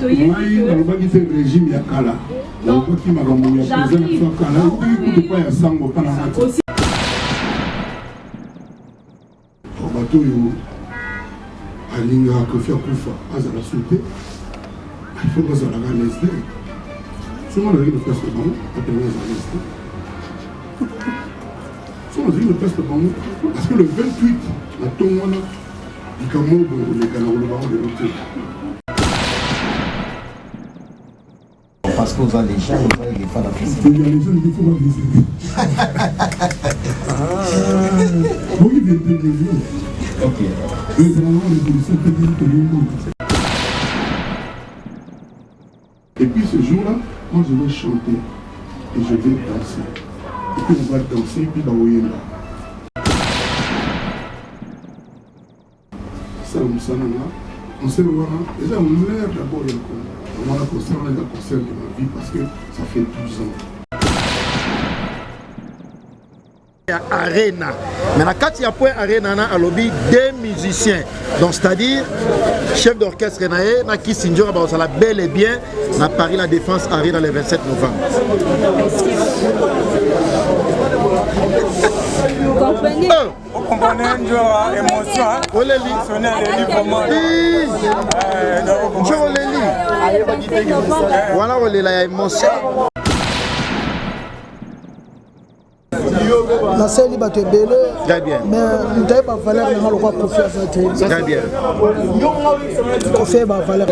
régime ya kala. Alinga Kofi Akufa azala sauté il faut que ça la gagne souvent le presque bon après les années souvent le presque bon parce que le 28 la tomona du Cameroun les Canadiens le baron de l'autre parce que vous avez les gens vous avez les fans d'Afrique il y a les gens qui font pas visiter donc ils viennent de nous. Ok. Et puis ce jour-là, moi je vais chanter et je vais danser. Et puis on va danser et puis dans Oyenda. Ça, on sait voir. Déjà, on l'air d'abord, on a un concert de ma vie parce que ça fait 12 ans. Arena. Mais la 4e point Arena a lobby des musiciens. Donc c'est-à-dire chef d'orchestre Renae, Naki Sinjora, ça la bel et bien à Paris la Défense Arena le 27 novembre. Vous comprenez? Vous comprenez une émotion. Voilà, on est la émotion. La scène est belle, mais nous n'avons pas valeur de nous confiance. Très bien. Confiance ma valeur.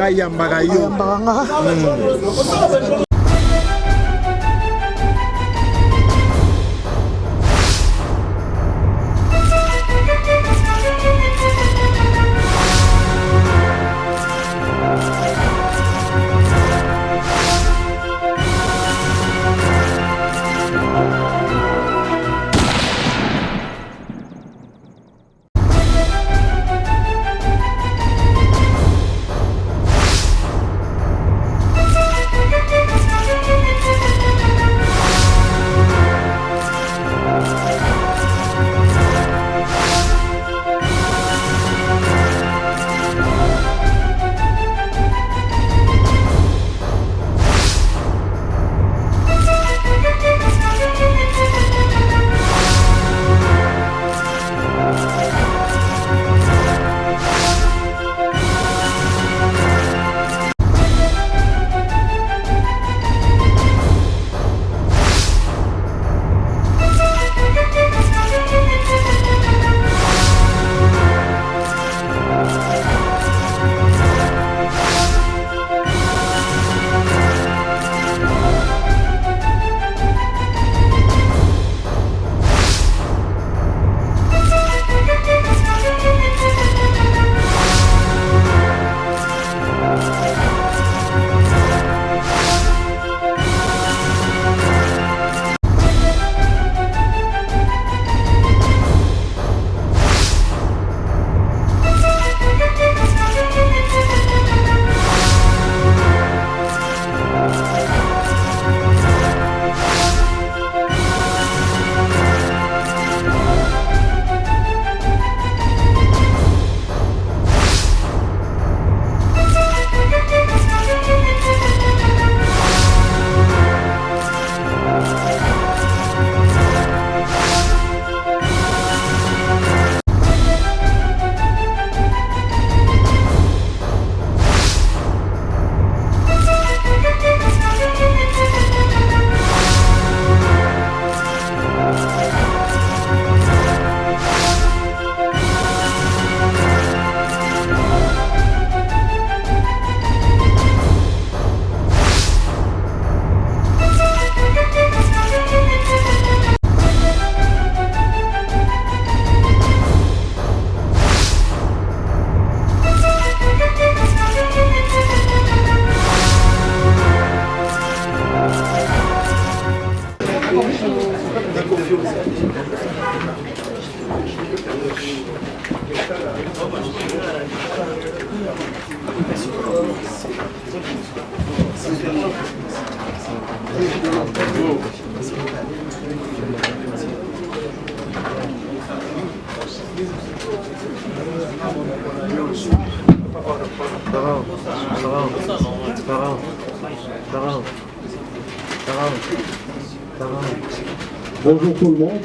Bonjour tout le monde.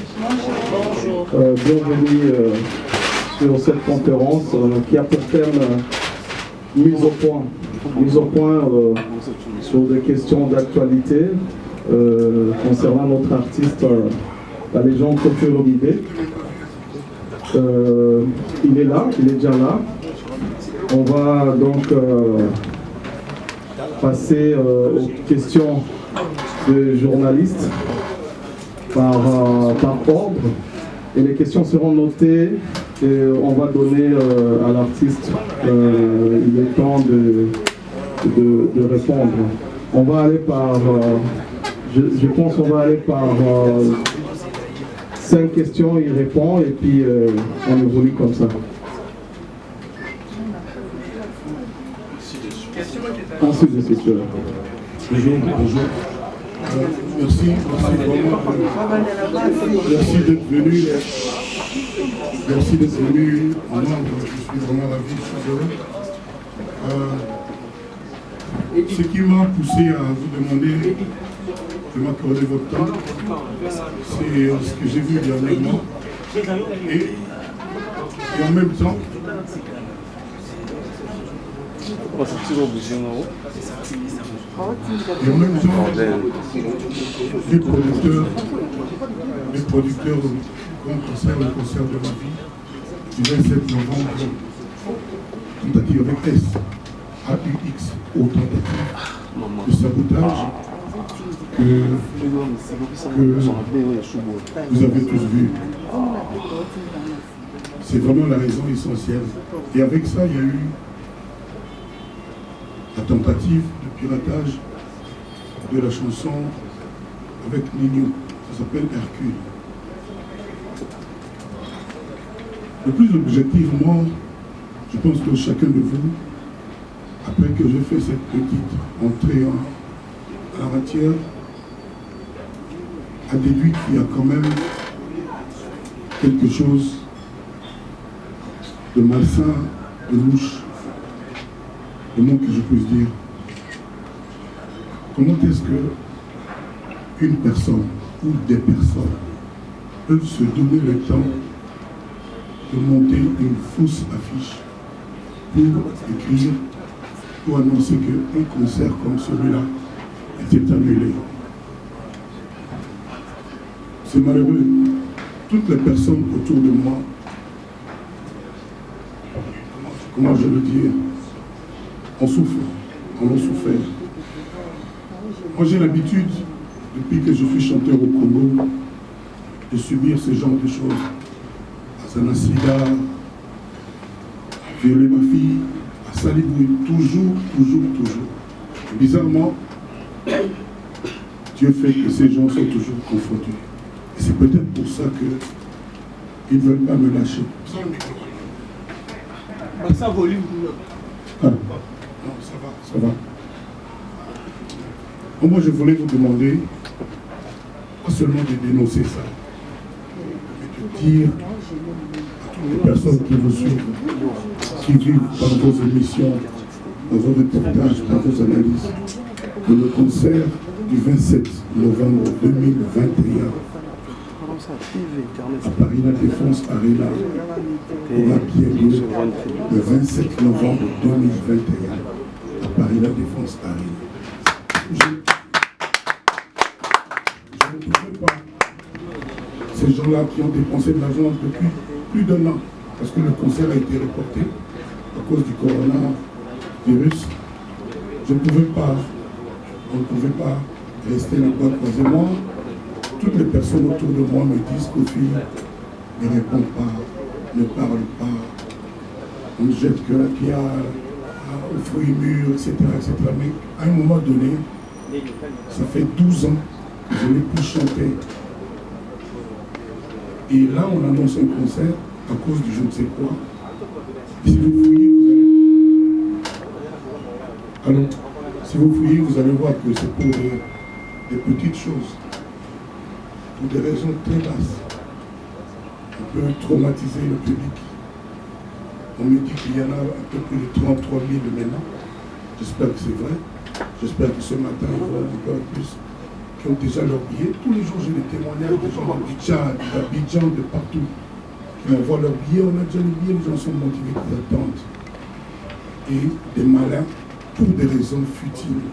Bienvenue sur cette conférence qui a pour thème mise au point sur des questions d'actualité concernant notre artiste, la légende Koffi Olomide. Il est là, il est déjà là. On va donc passer aux questions des journalistes par ordre. Et les questions seront notées et on va donner à l'artiste le temps de répondre. On va aller par, je pense qu'on va aller par 5 questions, il répond et puis on évolue comme ça. Ensuite de cette chose. Bonjour. Merci vraiment. Merci d'être venu. Merci d'être venu en nombre. Je suis vraiment ravi, je suis heureux. Ce qui m'a poussé à vous demander de m'accorder votre temps, c'est ce que j'ai vu dernièrement. Et en même temps, les producteurs du grand concert, le concert de ma vie, du 27 novembre, tentative avec S, AUX, aux tentatives de sabotage que vous avez tous vu. C'est vraiment la raison essentielle. Et avec ça, il y a eu la tentative de piratage de la chanson avec Nino, ça s'appelle Hercule. Le plus objectivement, je pense que chacun de vous, après que j'ai fait cette petite entrée à la matière, a déduit qu'il y a quand même quelque chose de malsain, de louche, le mot que je puisse dire. Comment est-ce qu'une personne ou des personnes peuvent se donner le temps de monter une fausse affiche pour écrire, pour annoncer qu'un concert comme celui-là était annulé? C'est malheureux. Toutes les personnes autour de moi, comment je le dis, on souffre, on a souffert. Moi j'ai l'habitude, depuis que je suis chanteur au Congo, de subir ce genre de choses. Azana Sida, violer ma fille, à Saliboué, toujours. Et bizarrement, Dieu fait que ces gens sont toujours confondus. Et c'est peut-être pour ça qu'ils ne veulent pas me lâcher. Ça volume. Ah. Non, ça va. Moi, je voulais vous demander, pas seulement de dénoncer ça, mais de dire à toutes les personnes qui vous suivent, qui vivent dans vos émissions, dans vos reportages, dans vos analyses, que le concert du 27 novembre 2021 à Paris La Défense Arena aura bien lieu le 27 novembre 2021 à Paris La Défense Arena. Je ne trouvais pas ces gens-là qui ont dépensé de l'argent depuis plus d'1 an, parce que le concert a été reporté à cause du coronavirus. On ne pouvait pas rester là-bas croisés. Moi, toutes les personnes autour de moi me disent qu'au fil ne répond pas, ne parle pas, on jette que la pierre aux fruits mûrs, etc., etc. Mais à un moment donné, ça fait 12 ans que je n'ai plus chanté. Et là, on annonce un concert à cause du je ne sais quoi. Et si vous fouillez, vous allez voir que c'est pour des petites choses, pour des raisons très basses. On peut traumatiser le public. On me dit qu'il y en a un peu plus de 33 000 maintenant. J'espère que c'est vrai. J'espère que ce matin, il y aura encore plus qui ont déjà leur billet. Tous les jours, j'ai des témoignages des gens du Tchad, d'Abidjan, de partout, qui m'envoient leur billet. On a déjà les billets, les gens sont motivés, ils attendent. Et des malins, pour des raisons futiles,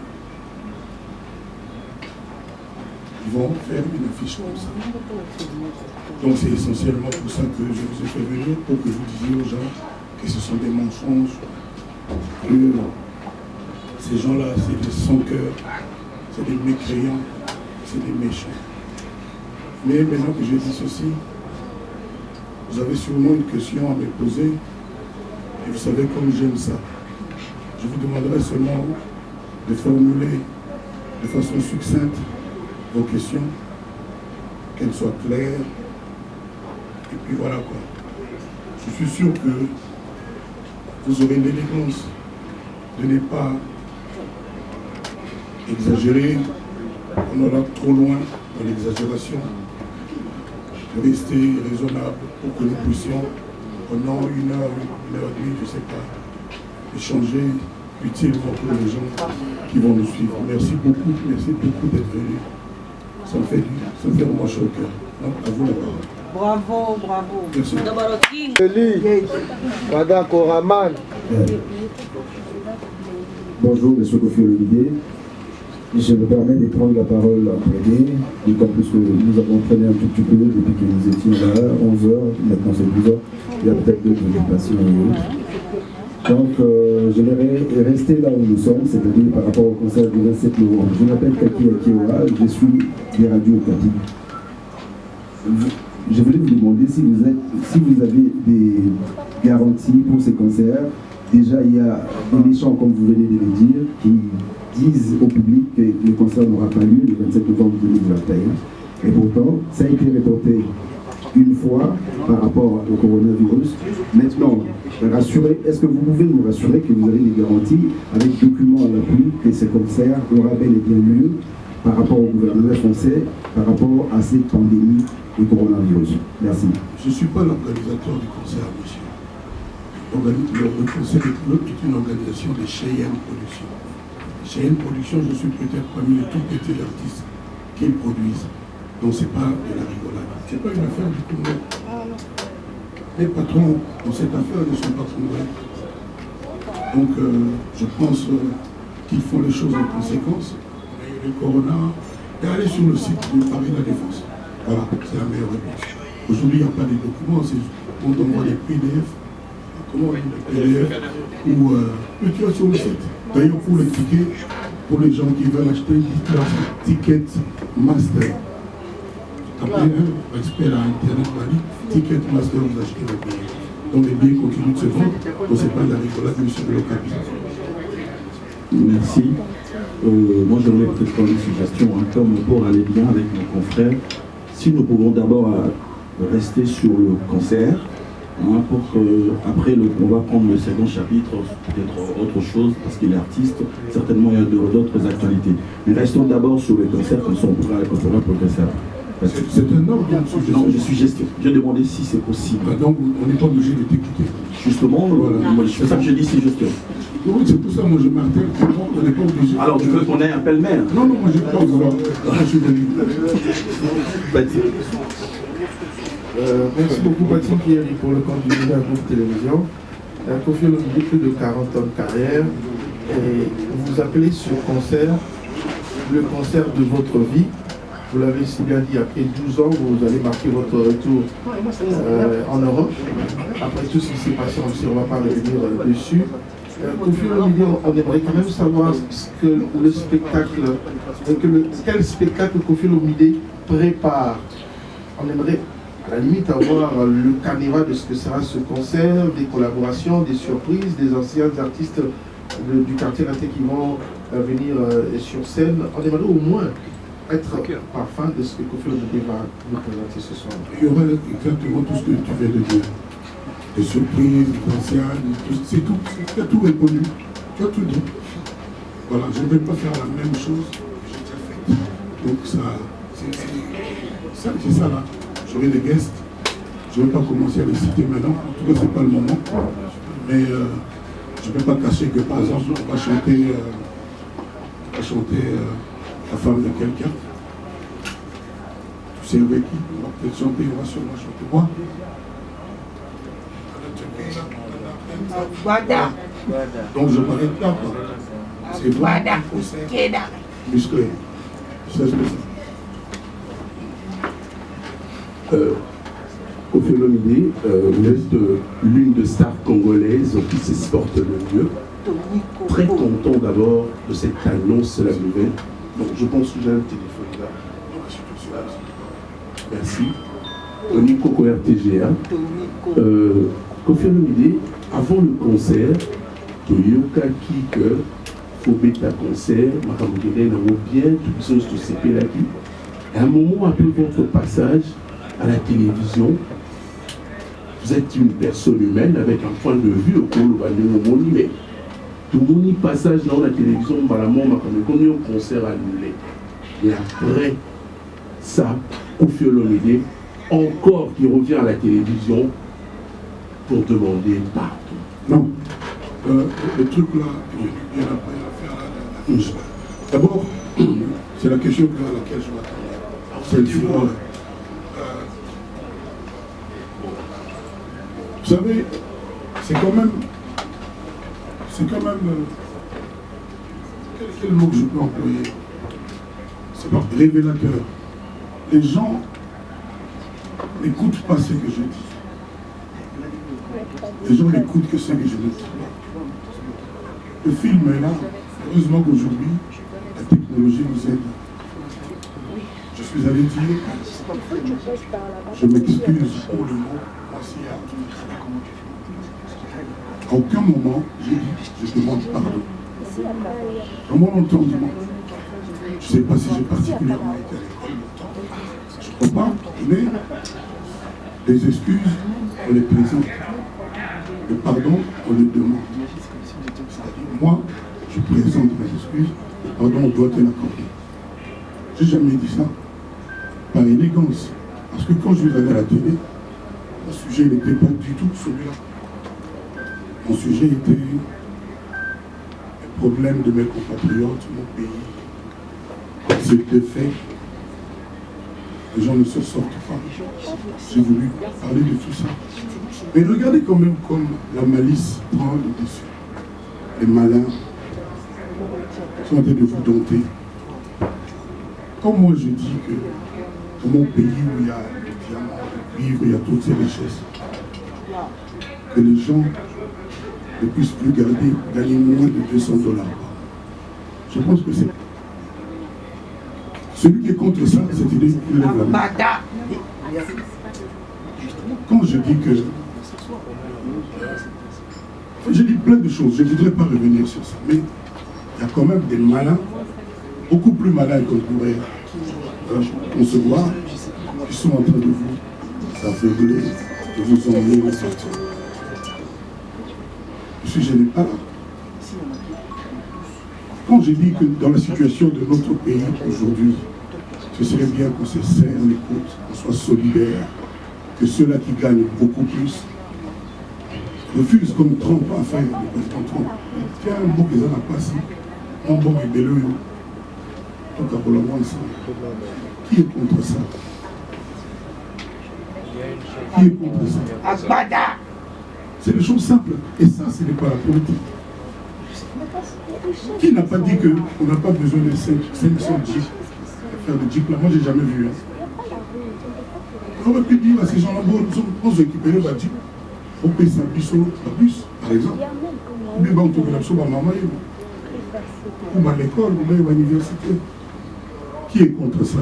ils vont faire une affiche comme ça. Donc c'est essentiellement pour ça que je vous ai fait venir, pour que vous disiez aux gens que ce sont des mensonges, que ces gens-là, c'est des sans-cœurs, c'est des mécréants, c'est des méchants. Mais maintenant que j'ai dit ceci, vous avez sûrement une question à me poser, et vous savez comme j'aime ça. Je vous demanderai seulement de formuler de façon succincte vos questions, qu'elles soient claires, et puis voilà quoi. Je suis sûr que vous aurez l'élégance de ne pas exagérer, on aura trop loin dans l'exagération, de rester raisonnable pour que nous puissions, pendant une heure et demie, je ne sais pas, échanger utilement pour les gens qui vont nous suivre. Merci beaucoup d'être venus. Ça me fait vraiment chaud au cœur. Donc, à vous la parole. Bravo, bravo. Merci. Madame Koraman. Bonjour, M. Kofi Olomide. Je me permets de prendre la parole en premier, d'autant plus que nous avons traîné un tout petit peu depuis que nous étions là, 11h, maintenant c'est 12h. Il y a peut-être d'autres occupations et autres. Donc, je vais rester là où nous sommes, c'est-à-dire par rapport au concert du 27 novembre. Je m'appelle Kaki Akiora, je suis des radios Kati. Je voulais vous demander si vous avez des garanties pour ces concerts. Déjà, il y a des méchants, comme vous venez de le dire, qui disent au public que le concert n'aura pas lieu le 27 novembre 2021. Et pourtant, ça a été reporté une fois par rapport au coronavirus. Maintenant, est-ce que vous pouvez nous rassurer que vous avez des garanties avec documents à l'appui que ce concert aura bel et bien lieu par rapport au gouvernement français, par rapport à cette pandémie du coronavirus? Merci. Je ne suis pas l'organisateur du concert, monsieur. Le concert est une organisation de Cheyenne Productions. Cheyenne Productions, je suis peut-être parmi les tout petits artistes qu'ils produisent. Donc ce n'est pas de la rigolade. Ce n'est pas une affaire du Congo. Les patrons dans cette affaire ne sont pas congolais. Donc je pense qu'ils font les choses en conséquence. Le corona, et aller sur le site de Paris La Défense. Voilà, c'est la meilleure réponse. Aujourd'hui, il n'y a pas de documents, on envoie des PDF. Comment des PDF ou tu vas sur le site. D'ailleurs, pour les tickets, pour les gens qui veulent acheter Ticket Master. Tapez un expert à Internet, Ticket Master, vous achetez le billet. Donc les billets continuent de se vendre. Donc c'est pas de la rigolade, monsieur de l'Ocapi. Merci. Moi, j'aimerais peut-être faire une suggestion, comme pour aller bien avec nos confrères. Si nous pouvons d'abord rester sur le concert, pour qu'après, on va prendre le second chapitre, peut-être autre chose, parce qu'il est artiste, certainement il y a d'autres actualités. Mais restons d'abord sur le concert, comme ça on pourra progresser. C'est un ordre de suggestion. Non, je suis gestion. J'ai demandé si c'est possible. Ah, donc on n'est pas obligé de t'écouter. Justement, voilà. C'est ça que je dis, c'est gestion. Oui, c'est pour ça, moi je martèle, on n'est pas obligé. Alors tu veux qu'on ait un pêle-mêle? Non, moi je ne vais pas vouloir. Je suis libre. Merci beaucoup, Patrick Pierry, pour le compte du Média Groupe Télévision. Kofi Olomide, plus de 40 ans de carrière. Et vous vous appelez ce concert le concert de votre vie. Vous l'avez si bien dit, après 12 ans, vous allez marquer votre retour en Europe. Après tout ce qui s'est passé, on ne va pas revenir dessus. Kofi Olomide, on aimerait quand même savoir ce que le spectacle, quel spectacle Kofi Olomide prépare. On aimerait à la limite avoir le carnaval de ce que sera ce concert, des collaborations, des surprises, des anciens artistes du quartier latin qui vont venir sur scène. On aimerait au moins être parfum de ce que Kofi Olomide va nous présenter ce soir. Il y aura exactement tout ce que tu viens de dire. Des surprises, des anciens, c'est tout. Tu as tout répondu. Tu as tout dit. Voilà, je ne vais pas faire la même chose que j'ai déjà fait. Donc c'est ça là. J'aurai des guests. Je ne vais pas commencer à les citer maintenant. En tout cas, ce n'est pas le moment. Mais je ne vais pas cacher que par exemple, on va chanter à chanter la femme de quelqu'un. Tu sais avec qui? On va peut-être chanter, on va sûrement chanter. Moi? Donc je m'arrête là. C'est vraiment un concert musclé. C'est ça. Kofi Olomide, vous êtes l'une des stars congolaises qui s'exporte le mieux. Très content d'abord de cette annonce, la nouvelle. Donc je pense que j'ai un téléphone là. Merci. Tony Coco RTGA. Kofi Olomide, avant le concert, Toyoka Kike, Fobeta concert, Makamukele n'a bien toutes choses de CP là. À un moment après votre passage à la télévision, vous êtes une personne humaine avec un point de vue au cours de mais tout le monde passage dans la télévision, combien de concerts annulés. Et après ça, Kofi Olomide, encore qui revient à la télévision pour demander pardon. Non, le truc là, il n'y a pas à faire. D'abord, c'est la question à laquelle je m'attendais. Celle-ci-là. Vous savez, c'est quand même, quel mot que je peux employer? C'est pas révélateur. Les gens n'écoutent pas ce que je dis. Les gens n'écoutent que ce que je dis. Le film est là. Heureusement qu'aujourd'hui, la technologie nous aide. Je suis allé dire, je m'excuse pour le mot. À aucun moment, j'ai dit, je demande pardon. Dans mon entendement, je ne sais pas si j'ai particulièrement été à l'école, je ne crois pas, mais les excuses, on les présente. Le pardon, on les demande. C'est-à-dire, moi, je présente mes excuses, le pardon, on doit être accordé. Je n'ai jamais dit ça par élégance. Parce que quand je suis allé à la télé, mon sujet n'était pas du tout celui-là. Mon sujet était le problème de mes compatriotes, mon pays. C'était fait. Les gens ne se sortent pas. J'ai voulu parler de tout ça. Mais regardez quand même comme la malice prend le dessus. Les malins sont en train de vous dompter. Comme moi je dis que dans mon pays où il y a le diamant, le cuivre, il y a toutes ces richesses, que les gens ne puissent plus gagner moins de $200. Je pense que c'est... Celui qui est contre ça, cette idée, il lève la main. Quand je dis que... Je dis plein de choses, je ne voudrais pas revenir sur ça, mais il y a quand même des malins, beaucoup plus malins qu'on pourrait concevoir, qui sont en train de vous aveugler, de vous emmener au sortir. Ce sujet n'est pas là. Quand je dis que dans la situation de notre pays aujourd'hui, ce serait bien qu'on se serre les côtes, qu'on soit solidaire, que ceux-là qui gagnent beaucoup plus refusent comme Trump a fait, le président Trump. Tiens, un bon président n'a pas si, un bon et bello. Donc à Bologna, qui est contre ça? Qui est contre ça? C'est des choses simples. Et ça, ce n'est pas la politique. Qui n'a pas dit qu'on n'a pas besoin de 500 jeeps, faire des jeeps là? Moi, je n'ai jamais vu. On aurait pu dire à ces gens-là, on se récupérer le jeep, on paye ça bus, par exemple. Ou bien on trouve la maman, ou à l'école, ou même à l'université. Qui est contre ça?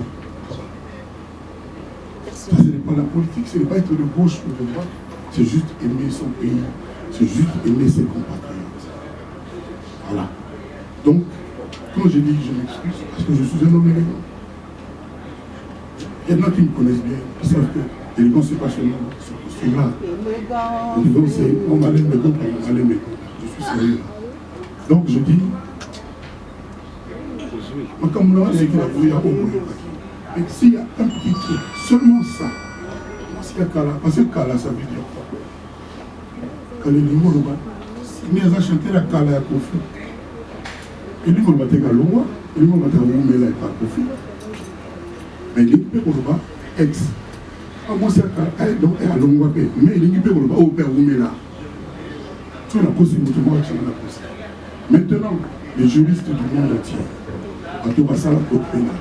Ça, ce n'est pas la politique, ce n'est pas être de gauche ou de droite. C'est juste aimer son pays, c'est juste aimer ses compatriotes. Voilà. Donc, quand je dis je m'excuse, parce que je suis un homme élégant. Il y en a qui me connaissent bien, qui savent que l'élégance, ce n'est pas seulement ce costume-là. L'élégance, c'est on m'allait mes comptes, on m'allait mes comptes. Je suis sérieux. Donc, je dis, comme là, c'est qu'il a voulu avoir mais s'il y a un petit truc, seulement ça, parce que Kala, ça veut dire quoi? Kala, il y a chanté la Kala à Kofi. Il dit qu'on va faire à l'Oua, il dit qu'on va faire à Oumela et pas Kofi. Mais il dit qu'on va faire ex. Moi, c'est à l'Oua, mais il dit qu'on va faire à Oumela. Tu as la cause de notre monde qui a la cause. Maintenant, les juristes du monde entier, en tout cas, ça la code pénale.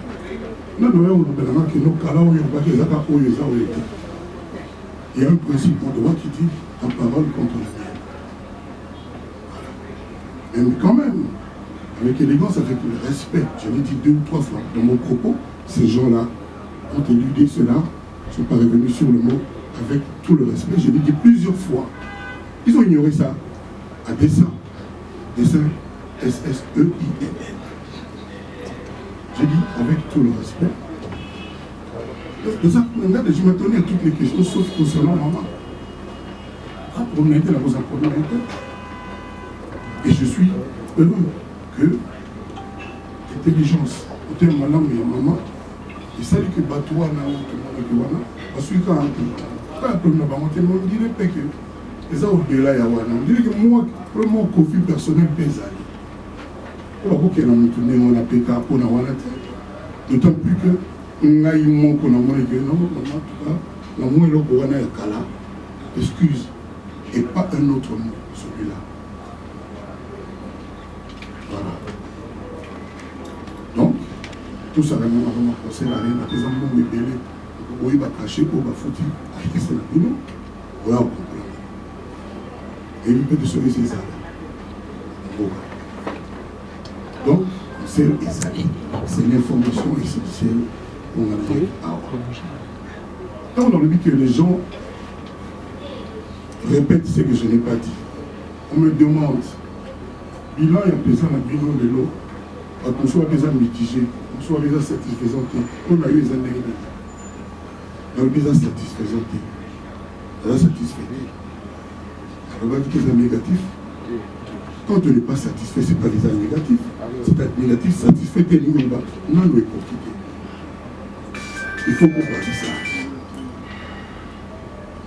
Non, non, on a que nos cas là, on a des accords où ils ont été. Il y a un principe en droit qui dit la parole contre la mienne. Mais quand même, avec élégance, avec le respect, je l'ai dit 2 ou 3 fois dans mon propos, ces gens-là ont éludé cela, ne sont pas revenus sur le mot avec tout le respect. Je l'ai dit plusieurs fois. Ils ont ignoré ça à dessein. Dessein S-S-E-I-N-N. J'ai dit avec tout le respect. Je m'attendais à toutes les questions sauf concernant maman. On a été la cause en première étape. Et je suis heureux que l'intelligence, au terme maman et maman, et ça dit que Batoua n'a pas parce que quand un peu n'a pas monté, on dirait que les gens au-delà, on dirait que moi, pour mon conflit personnel pèse. Pourquoi qu'il y a un PK pour la d'autant plus que nous avons un peu de excuse et pas un autre mot, celui-là. Voilà. Donc, tout ça vraiment avant de passer la reine, par exemple, nous avons belé, nous avons caché pour la foutre, c'est la boulot, on va comprendre. Et il peut te sauver ses armes. Donc, c'est l'information essentielle qu'on a fait à avoir. Donc, on a dit que les gens répètent ce que je n'ai pas dit. On me demande, bilan et apaisant le bilan de l'eau, qu'on soit déjà mitigé, qu'on soit déjà satisfaisant, on a eu les années. On a eu déjà satisfaisant. On a satisfait. On va dire que c'est négatif. Quand on n'est pas satisfait, ce n'est pas déjà négatif. C'est négatif, satisfait, tel niveau bas. Non, nous est compliqué. Il faut qu'on parle de ça.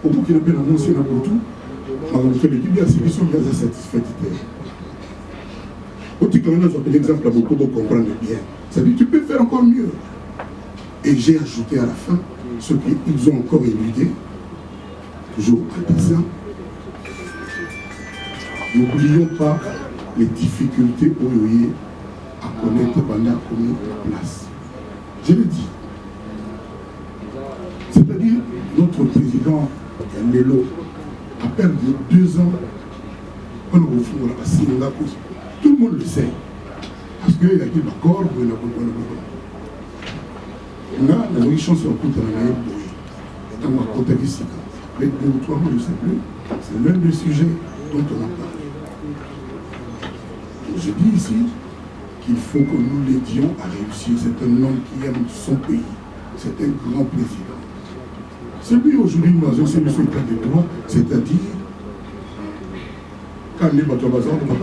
Pour vous qui n'appellent un ancien pour tout, on fait l'équipe de la sélection qui est satisfaite. Au petit quand on a l'exemple à beaucoup pour comprendre bien. Ça dit tu peux faire encore mieux. Et j'ai ajouté à la fin ce qu'ils ont encore éludé, toujours à 10 ans. N'oublions pas les difficultés à connaître pendant combien de place. Je le dis. C'est-à-dire, notre président Nello a perdu 2 ans. Tout le monde le sait. Parce qu'il a dit d'accord, on a la chance de rencontrer dans ma contexte. Avec 2 ou 3 mois, je ne sais plus. C'est l'un des sujets dont on a parlé. Je dis ici qu'il faut que nous l'aidions à réussir. C'est un homme qui aime son pays. C'est un grand président. Celui aujourd'hui, c'est le état de droit, c'est-à-dire, quand les bateaux bazar, on va dire,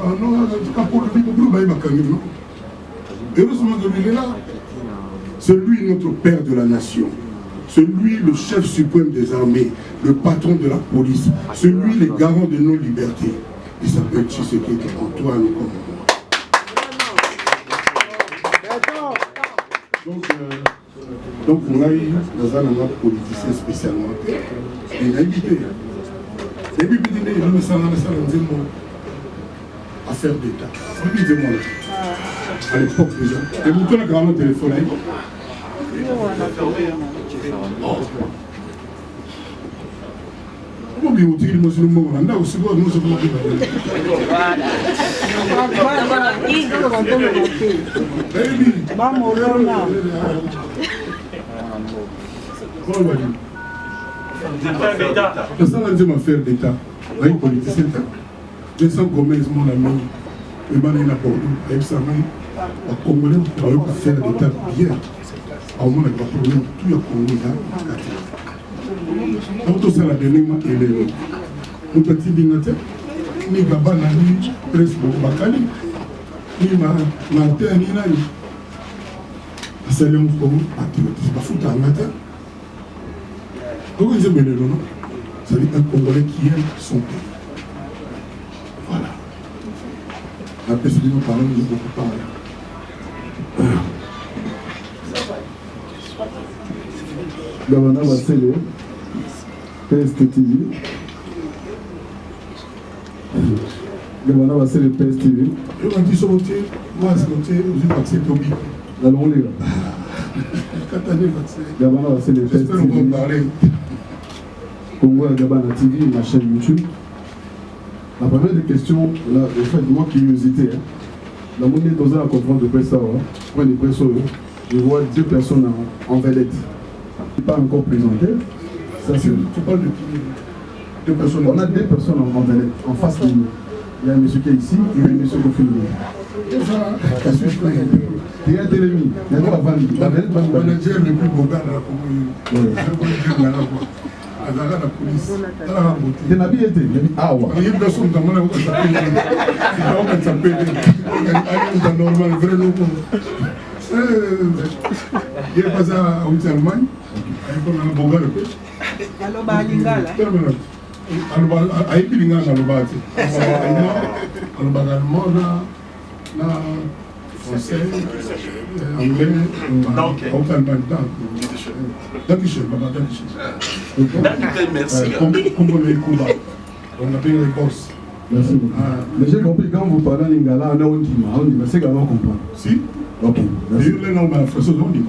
non, heureusement que lui est là. C'est lui notre père de la nation. C'est lui le chef suprême des armées, le patron de la police. C'est lui le garant de nos libertés. Il s'appelle Tshisekedi Antoine comme moi. Donc on a eu dans un politicien spécialement il a évité. Et puis il a mis ça dans affaire d'État. Regardez-moi là. À l'époque déjà. Et vous connaissez grand téléphone. Comment bien vous dites que nous sommes là aussi nous sommes c'est ça la affaire d'État. Les politiciens, je sens comment ils mon ami, les banques à Bordeaux, avec sa main, les Congolais ont affaire d'État bien. Au moins, il n'y a pas de problème, tout est Congolais là. Quand on s'est la dernière, il est là. Mon petit Bingate, ni Gaba, ni Presque Bakali, ni Martin, ni Nani. C'est un Congo patriotisme, pas foutre en matin. Donc ils aiment le nom. C'est un Congolais qui aime son pays. Voilà. La présidente nous parle, nous beaucoup parlé. Gabana Bassele, PSTV. Gabana Bassele, PSTV. Je m'en dis sortir, moi c'est vous acceptez au bic. Allons les gars. Quand année vaccin. Gabana Bassele, PSTV. J'espère qu'on va parler. Congo à Gabana TV, ma chaîne YouTube. La première des questions, là, en fait, moi, curiosité. Hein. La monnaie dans la conférence de presse, point de presse, je vois 2 personnes en vedette. Pas encore présenté. Ça, c'est... Tu parles de qui? 2 personnes. On a 2 personnes en vedette, en face de nous. Il y a un monsieur qui est ici, il y a un monsieur qui est filmé. Déjà, qu'est-ce que je fais? Il y a Télémi, il y a la vanne. La vedette va nous le manager le plus beau gars de la commune. La police. Il y a été. Il y a dit, ah ouais. Il y a une personne qui s'appelle. Il est normal, vrai nom. Il est passé à Allemagne. Il est un bon gars. Alors, bah, Lingala. Aïe, il y a un allemand, français, anglais, merci. Comme les Cuba, on appelle les boss. Merci beaucoup. Mais j'ai compris quand vous parlez en lingala, on a un dima, c'est qu'on comprend. Si. Ok. Merci. Les noms de la française, on dit.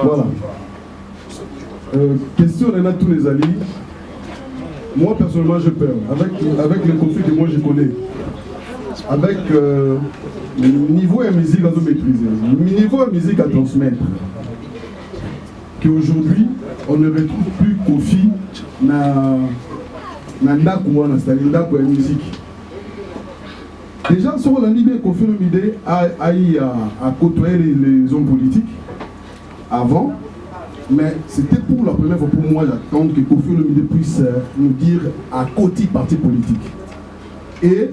Voilà. Question on a tous les alliés. Moi personnellement je perds. Avec les conflits que moi je connais. Avec le niveau de musique à maîtriser, le niveau de musique à transmettre. Qu'aujourd'hui, on ne retrouve plus Kofi dans la musique. Déjà, sur la Libye, Kofi Olomide a côtoyé les hommes politiques avant, mais c'était pour la première fois pour moi d'attendre que Kofi Olomide puisse nous dire à côté parti politique. Et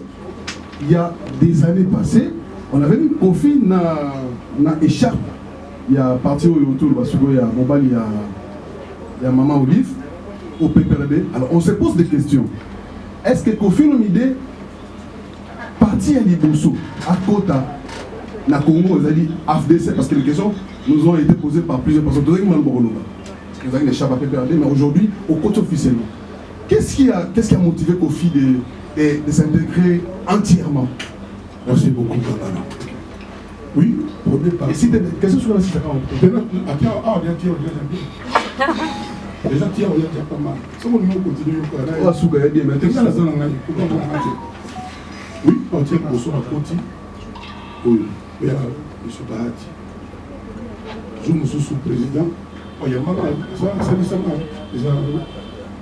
il y a des années passées, on avait vu Kofi dans écharpe. Il y a parti autour de Basugo, il y a Mobile, il y a Maman Olive, au PPRD. Alors on se pose des questions. Est-ce que Kofi Olomide parti à Liboso, à Kota, na Congo, ils ont dit AFDC, parce que les questions nous ont été posées par plusieurs personnes. Nous avons des chars à PPRD, mais aujourd'hui, au côté officiellement. Qu'est-ce qui a motivé Kofi de s'intégrer entièrement? Merci beaucoup, Gabana. Oui, premier pas. Et si tu as des questions sur la situation, déjà, tiens, on y a pas mal. Si on continue, on va sougayer bien, mais oui, on tient pour son côté. Oui, il y a M. Bahati. Je me suis sous-président. Il y a maman, ça, c'est récemment. Déjà,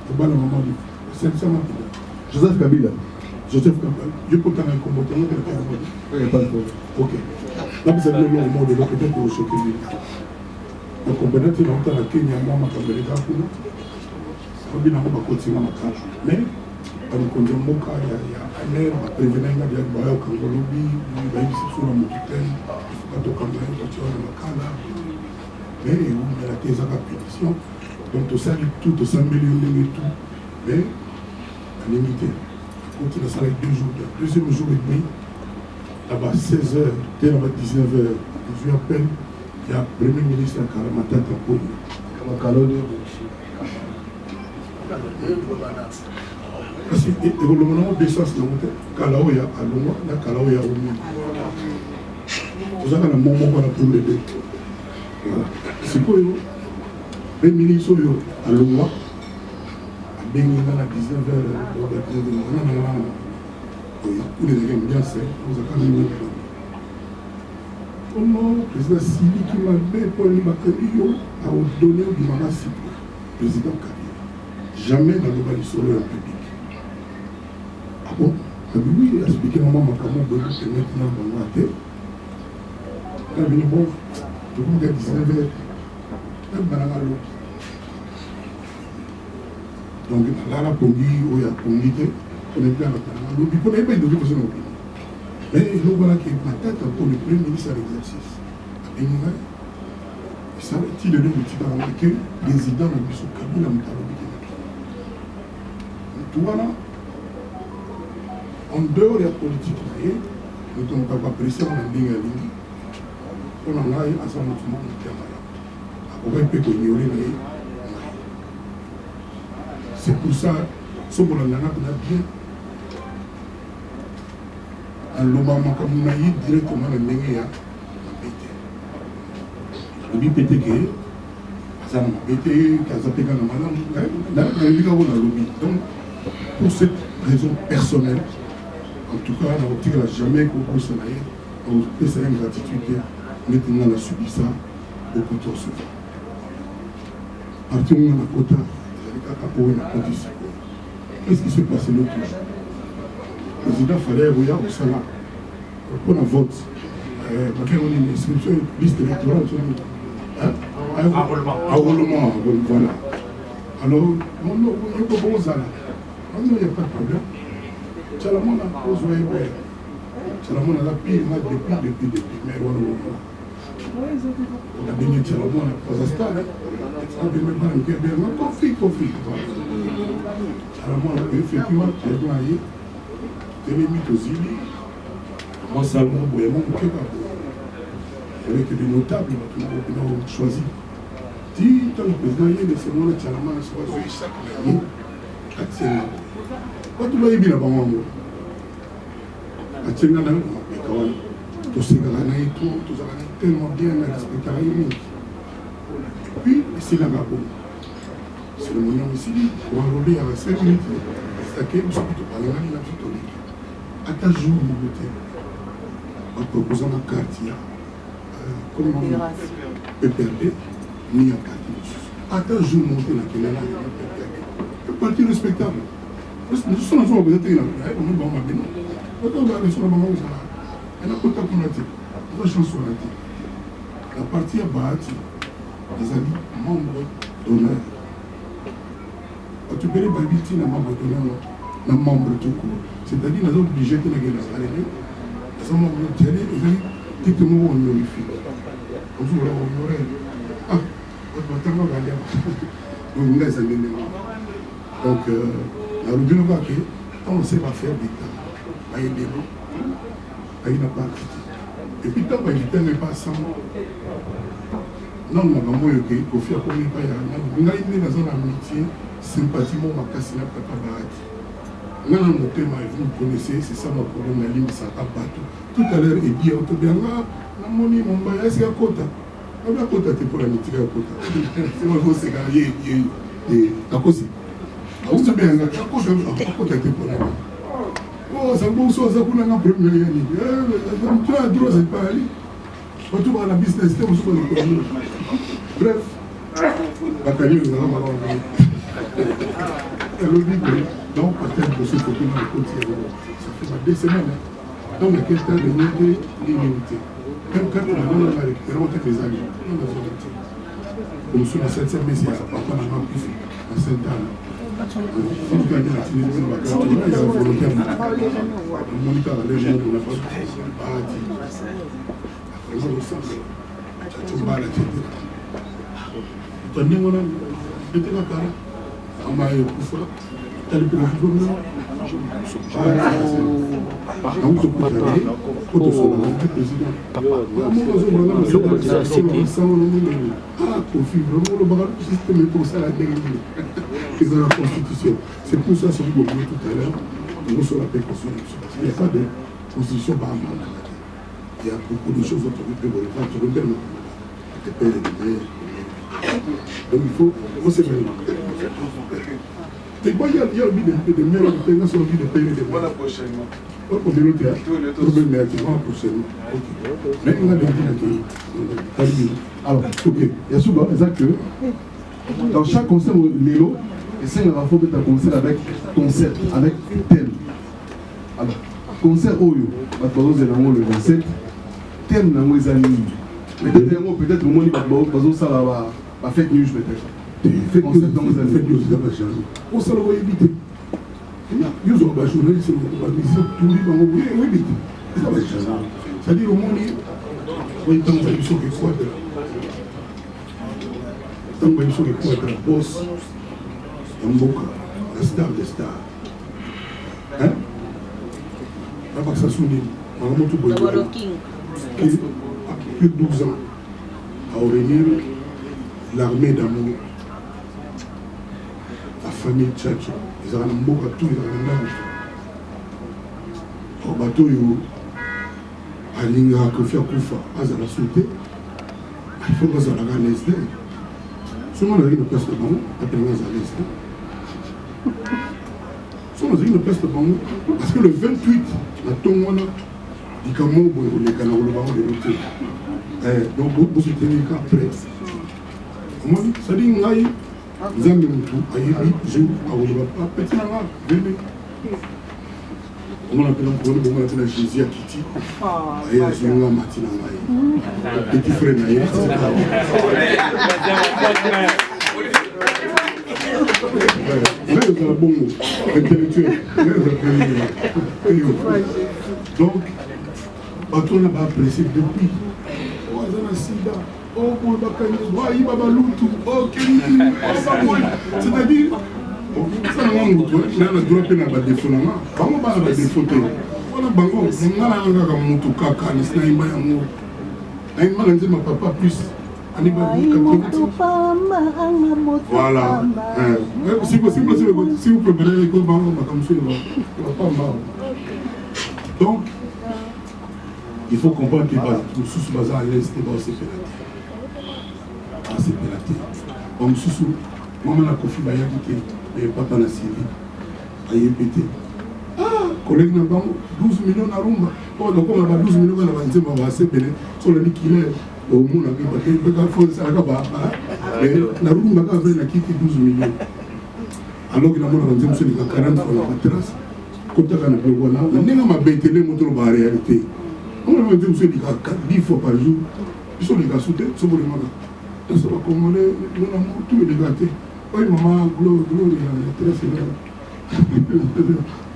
c'est pas le moment du. C'est récemment. Joseph Kabila. Joseph Kabila. Je peux quand même combattre. Il n'y a pas de problème. Ok. Là, vous avez le nom de l'autre, peut-être pour choquer. Donc, on peut être longtemps à Kenya, moi, ma caméra, on va bien continuer à ma cage. Mais, on a Moka, il y a un air, on a prévenu, il y a un bail au Kangolobi, il y a une situation à Mokitel, il faut que tu aies une voiture à Makala. Mais, on a la thèse à la pétition. Donc, tout ça, tout 100 millions et tout. Mais, à limiter. On continue à s'arrêter 2 jours. Le deuxième jour et demi, là-bas, 16h, dès là-bas, 19h, je lui appelle. Il y a le Premier ministre à Karamata Taponi. Parce que le gouvernement d'essence de monter, Kalaoya à Longwa, il y a Kalaoya au milieu. Vous avez un moment pour l'aider. Voilà. C'est quoi, le ministre à Longwa, à Benina à 19h, vous les avez bien fait, vous avez mis comment le président Sili qui m'a fait pour les matériaux a donné au Dimanasi, président Kabila. Jamais dans le Mali solo en public. Ah bon? Oui, il a expliqué maman Makamo Bolo que maintenant dans la tête. Il a venu bon, je vous dis à 19h, même dans la l'eau. Donc là, la Pongi, où il y a Pongi, on est bien dans la l'eau. Il ne peut pas y donner pour son opinion. Mais nous voilà qui est ma tête pour le Premier ministre à l'exercice. Et nous, ça va être le nom du Titan que les résidents ont mis sur Kabila Moutalobi. Tout voilà, en dehors de la politique, nous ne sommes pas pressés en ligne à ligne. On en a à son mouvement de Tiamala. On peut ignorer. C'est pour ça, ce qu'on a bien. En l'obama comme on a eu directement le Nengia, on a pété. Donc, pour cette raison personnelle, en tout cas, on ne jamais qu'on puisse on peut se une gratitude. Maintenant, on a subi ça beaucoup trop souvent. Partir où on a quota, qu'est-ce qui s'est passé l'autre jour? Le président fallait regarder au salaire pour la vote. On a une inscription, une liste électorale. Enrôlement, voilà. Alors, il n'y a pas de salaire. Non, il n'y a pas de problème. Chalamon a posé Chalamon a la pire depuis. Mais on a donné Chalamon à Kazakhstan. On a donné un conflit. Chalamon a effectivement travaillé. Télémite aux îles. Moi, Salomon, Boyamon, avec des notables qui ont choisi. Si le président est de ce monde, Chalamon a choisi chaque année. Accès. Quand tu vas y bien avant moi, à Tchéna, tout ce tellement bien respecté. Puis, c'est la Gabon. C'est le moyen ici, pour enrôler à 5 minutes. C'est que je suis parler à la catholique. À ta jour, mon côté, en proposant un quartier, comment on peut perdre, ni un quartier. À ta jour, monter la Kénala, un parti respectable. Nous sommes en train de dire, on va bien. On va aller sur la banque. On a pas de chanson. On va chanson. La partie à bâti, les amis, membres d'honneur. Quand tu peux les babiter, les membres d'honneur, les membres tout court. C'est-à-dire, nous sommes obligés de les garder. Nous sommes obligés de les garder. Dites-moi où on glorifie. On vous l'a honoré. Ah, votre temps va aller. Donc, nous sommes donc, la rubine va que, quand on sait pas faire des temps, il y a des mots, il n'a pas quitté. Et puis, tant qu'on évite n'est pas sans. Non, on a vraiment eu que, au fait, qu'on n'est pas y a une dans amitié, sympathie, mon casse n'a pas bâti. Dans mon thème, vous connaissez, c'est ça ma problème, la ligne, ça n'a pas tout. Tout à l'heure, il dit, on te dit, la monnaie, mon bail, est-ce qu'il y a quota? On a quota, c'est pour la mythique à quota. C'est moi, c'est gagné, à cause. Vous savez, il y a quota qui est pour la mythique. Oh, ça bon, ça qu'on a un premier. Tu as droit, c'est pas aller. Quand tu vas à la business, tu vas sur le premier. Bref, la carrière, nous allons avoir donc, peut-être que ce faut qu'on a continué. Ça fait 2 semaines. Donc, il y a quelqu'un de nouveau l'immunité. Même quand on a récupéré, on a des amis. Comme sur la 7e Messie, papa n'a pas pu faire. À Saint-Anne. Si tu gagnes la Tunisie, il y a un volontaire. Le moniteur a les gens pour la force. Après, on le sent. Tu vas à la tête. Tu as dit, on a été là, on m'a eu pour ça. Tu as dit, on a c'est pour ça que je vous disais tout à l'heure, nous sommes la paix constitutionnelle. Il n'y a pas de constitution par mandat. Il y a beaucoup de choses autour de l'État. Donc il faut se faire. C'est quoi, il y a envie de meilleurs de payer, envie de payer des mois. Prochainement. Pas pour le théâtre. Prochainement. Mais on a des idées. Alors, ok. Il y a souvent, c'est que dans chaque concert, les lots, et c'est un rapport de ta concert avec thème. Alors, concert Oyo, le 27, thème dans les années. Peut-être au moins, il va faire fake news peut-être. Fake news dans les années. Fake news dans les années. On s'en va éviter. Ils ont un journaliste, ils ont tout le monde, oui, éviter. C'est-à-dire au monde, il y a une transaction qui est quoi de la transaction qui est quoi de la bosse, la star des stars. Hein? Là, ça souligne. plus de 12 ans à réunir l'armée d'amour, la famille Tchatcho. Ils ont un beau bateau, ils ont un bateau. Au bateau, à l'Inga, Kofi Akufa, à la sauté, il faut que ça la gagne l'Est. Souvent, on a une place de banc, après on a l'Est. Souvent, on a une place de banc, parce que le 28, la tombe, on a dit comment les canaux de banc de l'autre. Donc, vous soutenez qu'après. Comment dit ça dit, vous avez mis tout, vous avez mis tout, vous avez mis petit nanga, venez. On appelle un problème, on appelle un Jésus à Kiti. Et il y a un matin petit frère naïf. Là, il y a un bon intellectuel. Donc, on n'a pas apprécié depuis. Oh, il y a un sida. Oh, pour le bacanier. Oh, il y a un baloutou. Oh, c'est-à-dire, ça n'a pas de droit, il y a un droit de défaut. Il y a un défaut. Voilà, bango, on a un moto kaka, on a un papa plus. Voilà. Si possible, si vous préparez les cours, donc, il faut comprendre que nous sommes basés à l'Est et c'est pélaté. Donc, moi, je suis Bayaki, et papa na Syrie, à YPT. Collègue n'a pas 12 millions à Rumba. Oh, donc on a 12 millions à la vente, on va se payer. Sur le liquide, au monde, on a fait ça. La Rumba a fait 12 millions. Alors que la monde a vendu 40 fois la terrasse. Comme ça, on a pu voir là. On a bêté les motos en réalité. On a vendu 10 fois par jour. Ils sont les gars sous tête, ils sont les malades. Ils sont comme les tout est gâté. Oui, maman, Glo, il y a très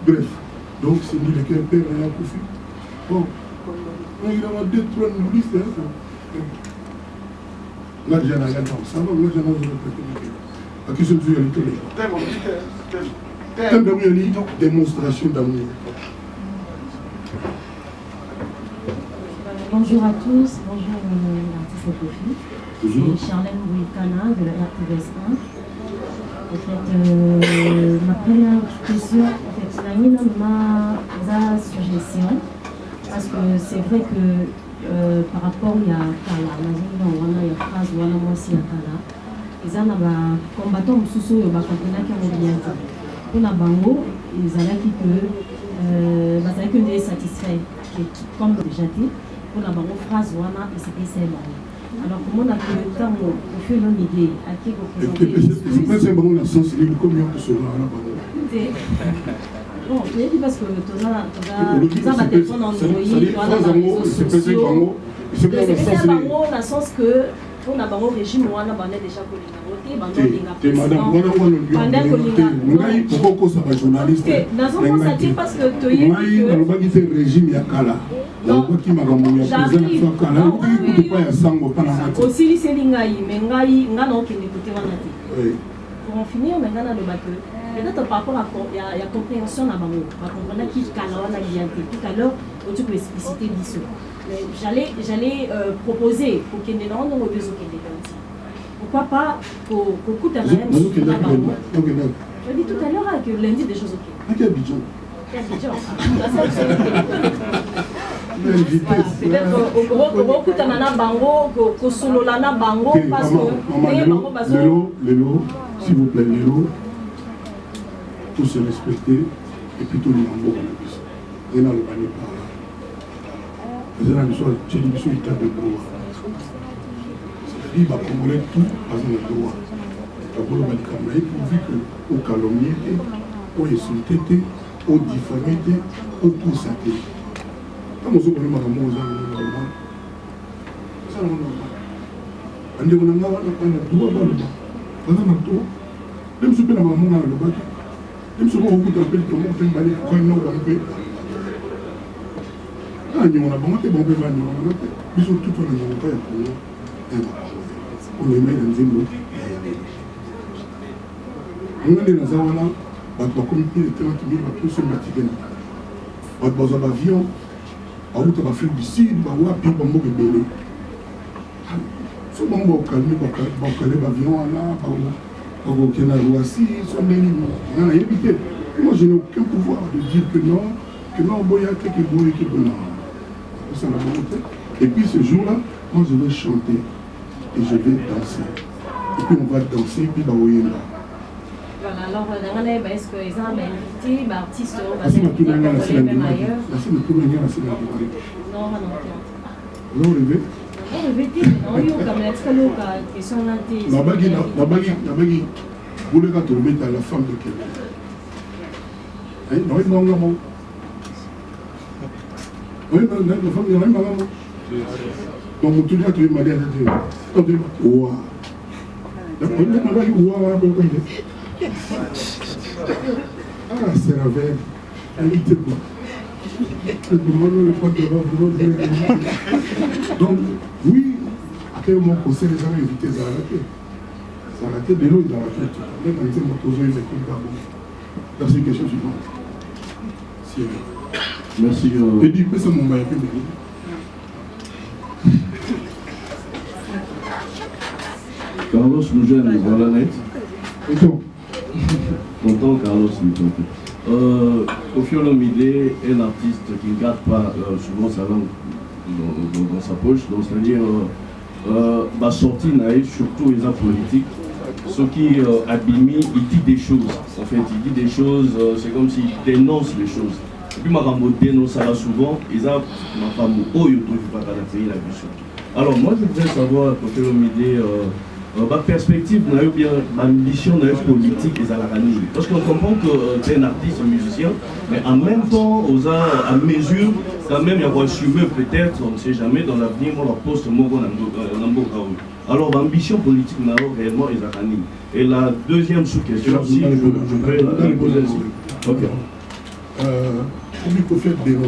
bref. Donc, c'est lui lequel père et la Kofi. Bon, il y a 2-3 listes. Là, j'ai un agent. Ça va, là, j'ai un agent. À qui se dit, il y a thème d'amour, il y a démonstration d'amour. Bonjour à tous, bonjour l'artiste Kofi. C'est Charlène Bouikana de la RTVS 1. En fait, ma première question, en fait, c'est ma suggestion, parce que c'est vrai que par rapport à Kala, il y a une phrase, il y a moi aussi à Kala, ils ont des combattants qui sont bien. Pour la bango, ils ont été satisfaits, comme déjà dit, pour la bango phrase, il c'était c'est bon. Alors, comment on a fait le temps pour faire une idée à qui vous présentez? C'est pas simplement la sensibilité, combien de sera là-bas? Bon, je l'ai dit parce que tu as ma téléphone en envoyé, tu as la réseaux sociaux. C'est pas dans le sens que on a un régime, on a déjà madame, pourquoi ça va journaliste? Dans ce sens, ça dit parce que tu es régime Yakala. aussi c'est l'ingaï, mais ngai ngano qui n'écoutait pas. Pour en finir, maintenant le bateau. Peut-être par rapport à la compréhension à Bango, par comprendre qui Kalawa n'a rien fait. Tout à l'heure, tu peux expliciter d'ici. J'allais proposer pour qu'il y ait des gens qui ont besoin de pourquoi pas pour coûter un même sur la Bango. Je dis tout à l'heure que lundi des choses ok. Peut-être au coûte un bango, au solo lana bango, parce que Lélo, s'il vous plaît, Lélo, tous se respecter et puis tout le monde. Et là, le panier par là. C'est une mission de droit. C'est-à-dire, il va commander tout à son droit. D'abord, il va dire pourvu qu'au calomnier, au insulté, au diffamé, au constaté. Quand on se connaît, on a un ça, on a un droit. Même si on a un droit, même si on a un so bango calmer bakale bavion wana bakokena Roissy so ndeni ngana yebi te. Moi je n'ai aucun pouvoir de dire que non boya te que boya que non. Ça la volonté. Et puis ce jour-là, moi je vais chanter et je vais danser. Et puis on va danser et puis baoyenda. Voilà, alors est-ce que les gens invité artistes même ailleurs? Non, non rêvé. Nabagi, vous le gâteau, mettez à la femme de quelqu'un. Non, non, non, non. Oui, la femme de maman. Donc, tout le monde m'a dit à la ouah. Ah, c'est la veille. Elle était quoi? Donc, oui, après mon conseil, les gens ont évité Zaraté. Zaraté, de l'eau, ils ont raté. Même quand ils ont posé une écoute d'abord. Là, c'est une question suivante. Merci. Et du coup, c'est mon maillot. Carlos Mougène, voilà net. Content, Carlos Mougène. Koffi Olomide est un artiste qui ne garde pas souvent sa langue dans sa poche, donc c'est-à-dire ma sortie naïve, surtout les arts politiques, ce qui Abimi, il dit des choses, en fait, il dit des choses, c'est comme s'il dénonce les choses. Et puis ma femme dénonce ça souvent, ils ont ma femme oh il trouve pas dans la pays la vision. Alors moi je voudrais savoir Koffi Olomide ma perspective, ma ambition politique et à parce qu'on comprend que tu es un artiste, un musicien, mais en même temps, à mesure, quand même, il y a un suivre peut-être, on ne sait jamais, dans l'avenir, on leur poste Mogo Nambokaou. Alors, l'ambition politique, n'a réellement et la deuxième sous-question, si je peux la poser ainsi. Ok. Comme il faut faire des noms,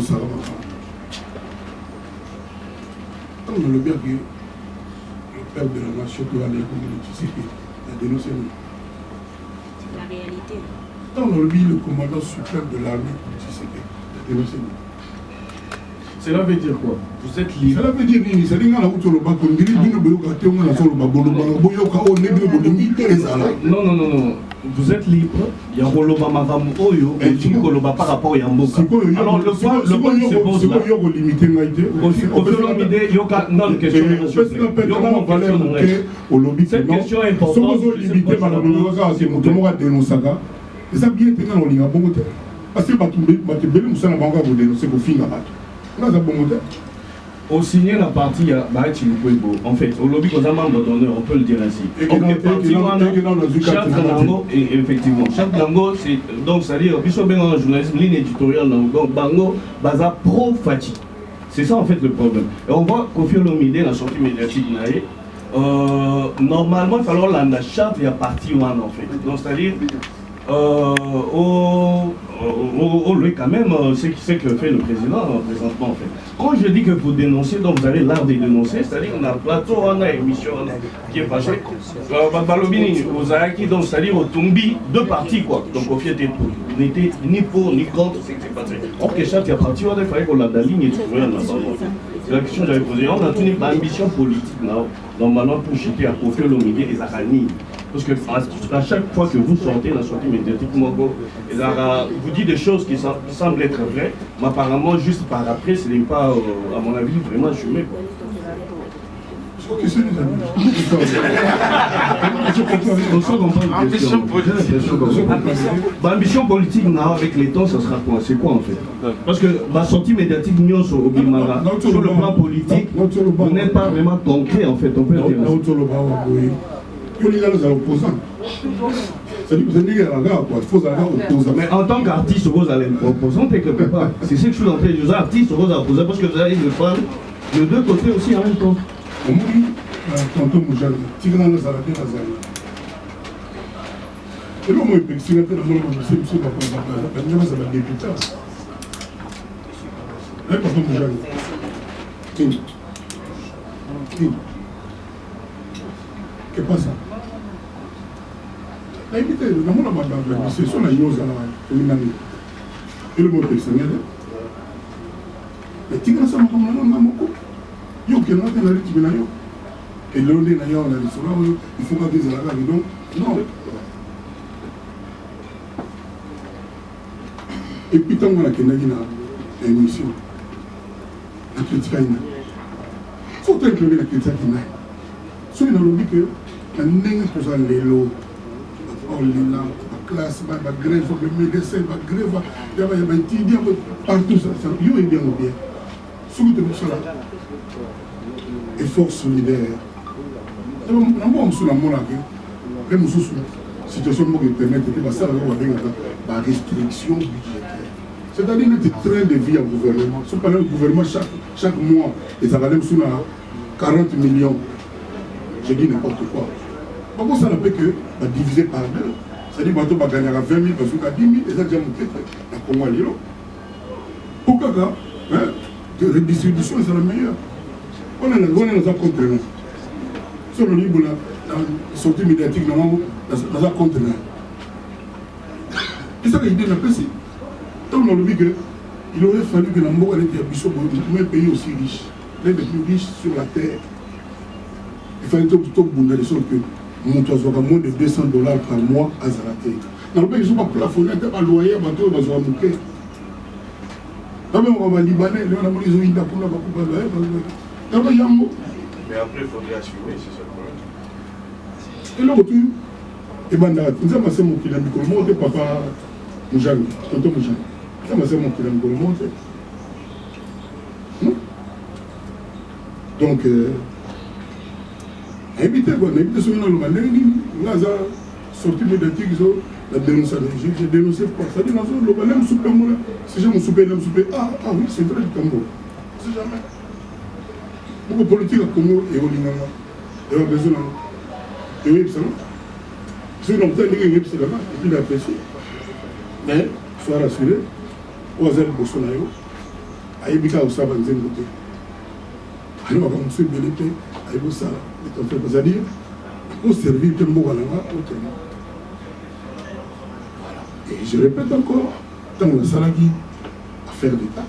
on a le bien que de la nation que va les Tshisekedi a dénoncé. C'est la réalité. Dans le but, le commandant suprême de l'armée Tshisekedi a dénoncé. Cela veut dire quoi? Vous êtes libre. Cela veut dire que c'est un non. Vous êtes libre. Il y a Roloba Mavamu Oyo et tu Koloba par rapport à Yamboka. Alors le point se pose là. Non, question. Cette question est importante. Et ça bien tenir en ligne à bon parce que tu as dénoncer pour finir à au signer la partie, en fait, au lobby qu'on a membre d'honneur, on peut le dire ainsi. Effectivement, chaque langue, c'est donc, c'est-à-dire, puis bien un journalisme, ligne éditoriale, donc, Bango, Baza pro-Fati. C'est ça en fait le problème. Et on voit Koffi Olomide, la sortie médiatique, normalement, il va falloir la charte, il y a partie one en fait. Donc, c'est-à-dire, lui quand même, c'est que fait le président présentement en fait. Quand je dis que vous dénoncez, donc vous avez l'art de dénoncer, c'est-à-dire qu'on a un plateau, on a une émission qui est passée. Balobini, vous avez donc c'est-à-dire au Tumbi, deux parties quoi. Donc au fait, n'était ni pour ni contre ce qui s'est passé. Or que chaque partie, il fallait qu'on la ligne et trouver un ensemble. C'est la question que j'avais posée. On a tenu une ambition politique normalement pour jeter à Koffi Olomide et Zakani. Parce que à chaque fois que vous sortez dans la sortie médiatique, vous dites des choses qui semblent être vraies, mais apparemment, juste par après, ce n'est pas, à mon avis, vraiment assumé. Ambition politique, avec les temps, ça sera quoi? C'est quoi en fait? Parce que ma sortie médiatique, sur Obimara, sur le plan politique, vous n'êtes pas vraiment concret en fait. On peut dire. Mais en tant qu'artiste, vous allez me opposant quelque part. C'est ce que je suis en train de dire. Artiste, vous allez opposer parce que vous allez le prendre de deux côtés aussi en même temps. Qu'est-ce que ça? La évité, dans mon amendement, c'est son agneau à la et le mot personnel. Mais tu as ça, il y a un peu de Et l'on est d'ailleurs, on a dit, il faut pas qu'ils aient la gamme. Donc, non. Et puis, tant qu'on a une émission, la critique a une. Faut inclure la critique a une. Si on a dit que, on a un l'élo, on a la classe, la grève, le médecin, la grève, il y a un étudiant, partout ça, il y a bien ou bien. Si vous avez cela, effort solidaire. Nous avons sur la situation qui permet de passer la restriction budgétaire. C'est-à-dire notre train de vie au gouvernement. Si on parle du gouvernement chaque mois, et ça va aller sur 40 millions. Je dis n'importe quoi. Pourquoi ça ne peut que diviser par deux? C'est-à-dire que tu vas gagner à 20 000, parce que 10 000, et ça déjà monté à Congo. Pourquoi la redistribution c'est la meilleure? On est dans un conteneur. Si on dit que la sortie médiatique, dans un conteneur. C'est ça que l'idée n'a pas si. Donc on a dit qu'il aurait fallu que l'Ambo ait été habitué pour un pays aussi riche, l'un des plus riches sur la terre. Il fallait tout le sorte que mon toit moins de $200 par mois à Zaraté. Dans le pays, ils ne sont pas plafonnés, ils ne sont pas loyers, ils ne sont pas bouqués. Là même on va Libanais, ils ont dit qu'ils ont mais après, il faudrait assumer, c'est ça le problème. et le retour, et ben, nous avons passé mon kilomètre, monté papa Moujani, tonton Moujani. Nous avons passé mon kilomètre, monté. Donc, évitez quoi, évitez ce que nous avons dit, nous avons sorti médiatique, la dénonciation, j'ai dénoncé quoi? Ça dit, nous avons dit, super moulin, si j'ai mon super, ah oui, c'est vrai du Congo. C'est jamais. Beaucoup de politique à Congo et au Lingala. Et on a besoin de oui, ça. Si on a besoin de oui, c'est là-bas, et puis d'apprécier. Mais, sois rassuré, au hasard de Bolsonaro, à Ebika au Saba, nous avons voté. Alors, on se fait l'été, à Ebosa, c'est-à-dire, au servir de Mogalanga, au terme. Et je répète encore, dans le Salagi, affaire d'État.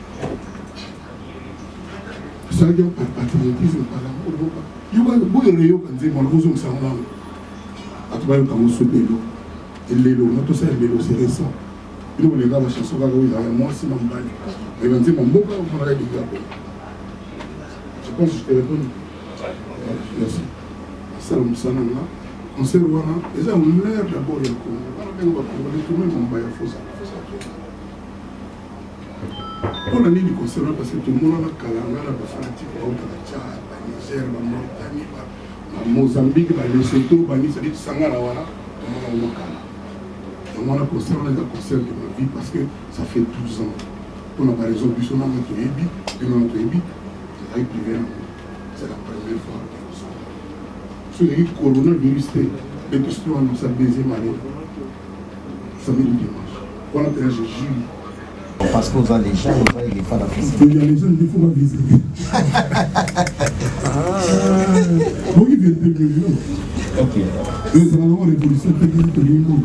Ça veut dire par patriotisme, par l'amour. Il y a beaucoup de réunions qui disent que nous sommes en langue. À tout le monde, nous sommes et l'élo, notre c'est l'élo, c'est récent. Nous, les gars, je suis sûr que vous avez moi, c'est mon bail. Mais vous dites, mon beau gars, vous m'avez dit, je pense que je te réponds. Merci. Salam salam là. On s'est rejoint. Et ça, on l'air d'abord, il y a on va tourner mon bail à faux. On a dit du concernant parce que tout le monde a Kalanga, la fanatique, la Tchad, la Niger, la Mauritanie, la Mozambique, la Lesotho, la Nice, la Sangara, tout le monde a Kala. Et moi, on a concerne de ma vie parce que ça fait 12 ans. On n'a pas raison, puis on a notre ébi, puis on a notre ébi, c'est la première fois que nous sommes. Sur le coronavirus, les questions dans sa deuxième année, ça met le dimanche. On a fait un jeu. Parce que vous avez les gens, vous avez les femmes à faire. Il y a les gens qui font ma visite. Bon, ils viennent de mieux. Ok. Et ça va avoir une révolution technique de l'humour.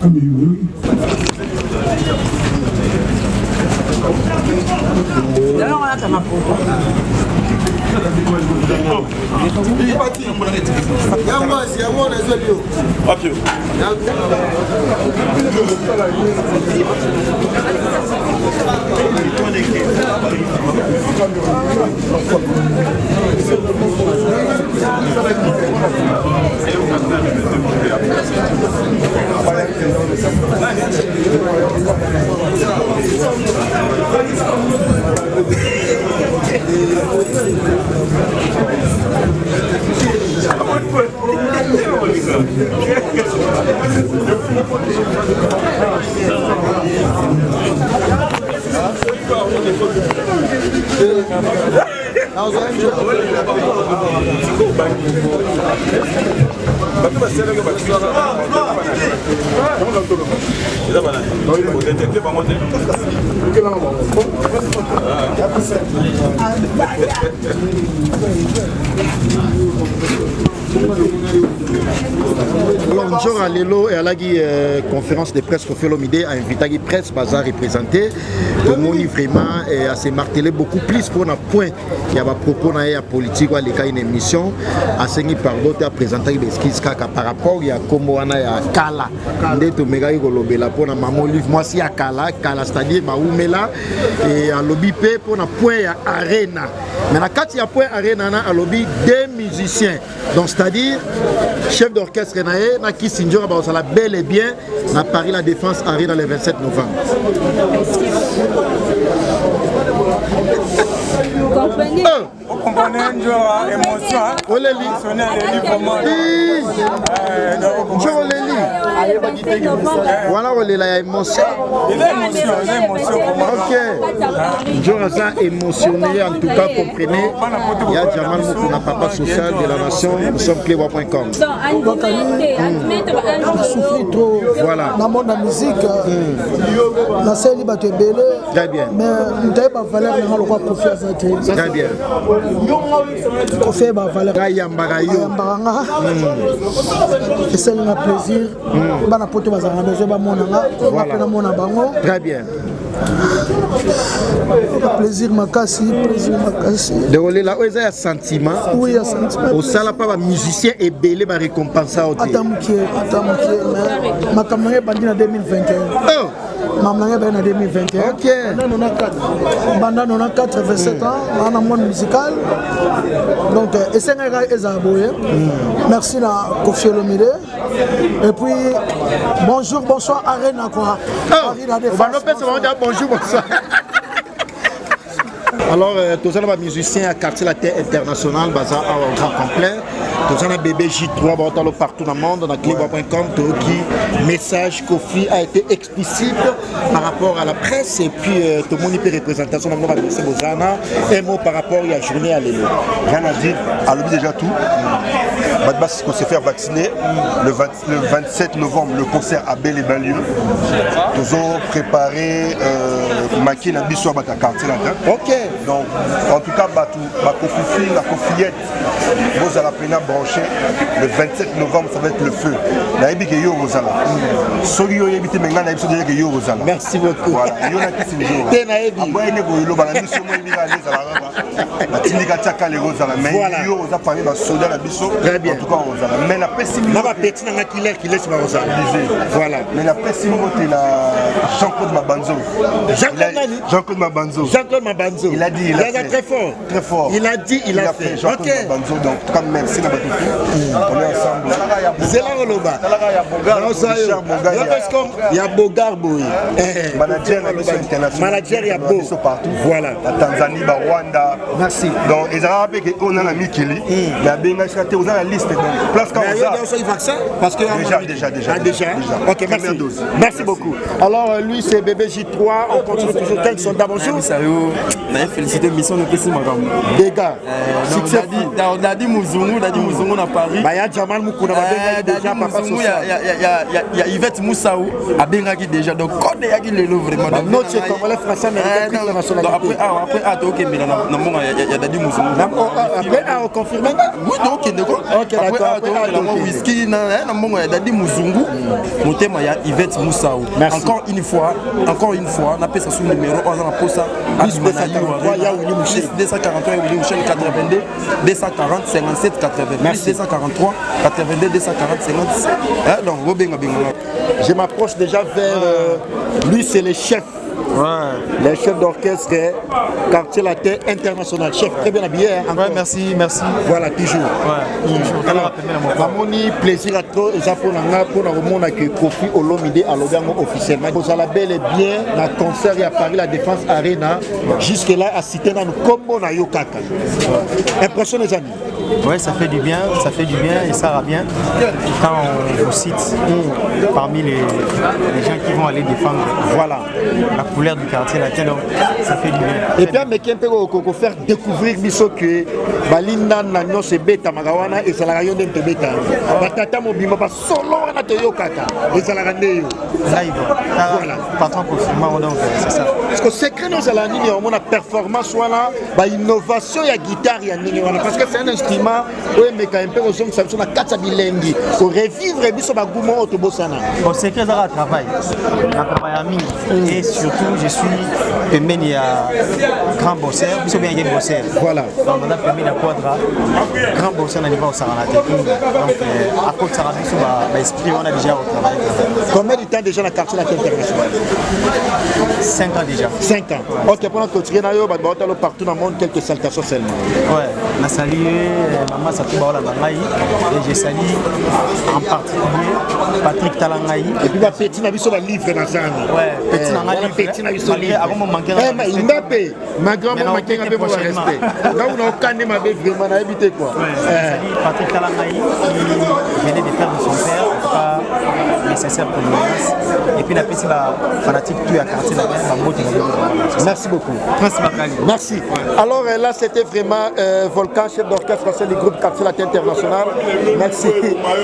Ah, mais oui. Alors, on a ta mappe. Alors, Njor Alelo et à la conférence de presse Kofi Olomide a invité la presse Bazar représenté. Tout le monde vraiment à se marteler beaucoup plus pour un point. Il y a des propos dans la politique ou une émission à se pardon à présenter des skis par rapport à comment on a Kala. Ndé to mega golobela pour na maman livre moi si à Kala c'est-à-dire Maoumela et à lobby P pour un point à Arena. Mais la carte il y a point Arena à lobby deux musiciens. Donc c'est-à-dire chef d'orchestre Renaé na qui Sinjora ba la bel et bien na Paris la Défense Arena le 27 novembre. Vous comprenez une émotion. On les lit. Voilà, on les la émotion. Ok. Je suis émotionné, en tout cas, comprenez. Il y a Jamal Moukouna, papa social de la nation, nous sommes clévois.com. Je souffre trop. Voilà. Dans le monde de la musique, la scène est belle. Très bien. Mais je n'ai pas valeur de le profiter à ça. Très bien. Profiter de la valeur. Et c'est un plaisir. Très bien. Plaisir Makassi, plaisir Makassi. De là où il y a un sentiment. Oui, il y a un sentiment. Au salon, pas musicien et belé va récompenser. Attends, mais ma caméra est bandée en 2021. Oh! Maman est en 2021. Ok. Pendant 94, 27 ans, on a un monde musical. Donc, et c'est un gars Ezaboye. Merci à Kofi Olomide. Et puis, bonjour, bonsoir, Arena quoi. Bonjour, bonsoir. Alors, tous les musiciens à quartier la terre international, bazar au grand complet. Tous les bébés J3 partout dans le monde, dans clévois.com, qui message Kofi a été explicite par rapport à la presse et puis tout le monde peut représentation dans le monde de Bozana. Un mot par rapport à la journée à l'élo. Rien à dire, à l'objet déjà tout. Maintenant, c'est qu'on s'est fait vacciner. Le 27 novembre, le concert a bel et bien lieu. Nous avons préparé maquiller la biso à ta quartier là. Ok. Donc, en tout cas, la Kofiyette, vous allez peine brancher. Le 27 novembre, ça va être le feu. Merci beaucoup. Voilà. Très bien. En tout cas, mais la pessimité. Voilà. Mais la pessimité, Jean-Claude Mabanzo. Jean-Claude Mabanzo. Jean-Claude Mabanzo. Il a dit, il a fait. Très fort. Très fort. Il a dit, il a fait. Jean-Claude Mabanzo. Donc, quand même, c'est la bataille. On est ensemble. C'est là où l'on va. Il y a Bogar Boy. Manager, Manager, il y a Beau. Partout. Voilà. La Tanzanie, le Rwanda. Merci. Donc, ils ont rappelé qu'on a la Mikili. Mais à Benga, on a la liste. Place quand on a. Vaccin parce que déjà. Ok, merci. Merci beaucoup. Alors, lui, c'est bébé J3. On continue toujours. Quels sont d'abord bonjour. Félicité mission de Pessi Magam. Des gars. On a dit Mouzungu, à Paris. Il y a Jamal Moukouna, déjà papa social. Il y a Yvette Moussaou à Bengaki déjà. Donc, quand il y a le lot vraiment. Notre c'est Congolais français américain de la nationalité. Après, ok, mais il y a Dadi Mouzungu. Après, on confirme. Oui, donc, ok, d'accord. Après, whisky, il y a Dadi Mouzungu. Mon thème, il y a Yvette Moussaou. Encore une fois, on appelle ça sous le numéro, on a posé ça à 243 Willy Mouchel 82 240 57 80 243 82 240 56. Donc, je m'approche déjà vers lui, c'est le chef. Ouais. Les chefs d'orchestre, quartier la terre international. Chef, très bien habillé. Ouais, merci. Voilà, toujours. Ouais. Alors, Mamoni, plaisir à toi. Et ça, pour le monde que Kofi Olomide à l'Ogango officiellement. Vous allez bel et bien dans le concert à Paris, la Défense Arena. Jusque-là, à citer dans le combo na Yokaka. Impression les amis. Oui, ça fait du bien et ça va bien. Quand on vous cite parmi les gens qui vont aller défendre la couleur du quartier, ça fait du bien. Et puis, mais qui peut faire découvrir que Balinda Nagno se beta Magawana et ça la rayon de beta. Batata Mobima pas solo na Toyokaka et ça la rende. live. Voilà. Patron confinement, donc c'est ça. Parce que secret nous allons dire on a performance voilà, bah innovation ya guitare ya nini voilà parce que c'est un instrument oui mais quand un peu aux gens ça sur la katsa bilengi pour revivre biso ba gumo otobosana. Bon secret dans le travail. Et surtout je suis Pemeni à grand bosseur, biso bien game bosseur. Voilà. Donc on a permis la quadra grand bosseur na niveau ça la technique. Donc à côté ça biso ba esprit on a déjà au travail. Combien de temps déjà la quartier internationale? 5 ans déjà. 5 ans. Ouais. Ok, pour continuer, partout dans le monde, quelques salutations seulement. Ouais, je salue Maman Satou Baola Bangaï et je salue en particulier Patrick Talangaï. Et puis, Petit Nabiso va livre dans ça. Ouais, Petit Nabiso Petit Nabiso livre. Avant mon manquer. Il m'a payé. Ma grand-mère m'a manqué un peu de respect. Là, on a aucun de ma vie vraiment à éviter quoi. Ouais, je salue Patrick Talangaï qui venait de perdre son père, pas nécessaire pour nous. Et puis, la petite fanatique tout à quartier. Merci beaucoup. Merci. Alors là, c'était vraiment Volcan, chef d'orchestre du groupe Quartier Latin International. Merci.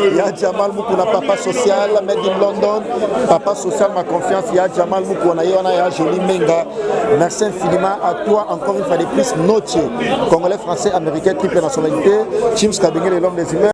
Il y a Jamal Moukouna, papa social, Made in London. Papa social, ma confiance. Il y a Jamal Moukouna, il y a Jolie Menga. Merci infiniment à toi, encore une fois de plus, Noche, Congolais, Français, Américain, triple nationalité. James Kabengele, l'homme des humains.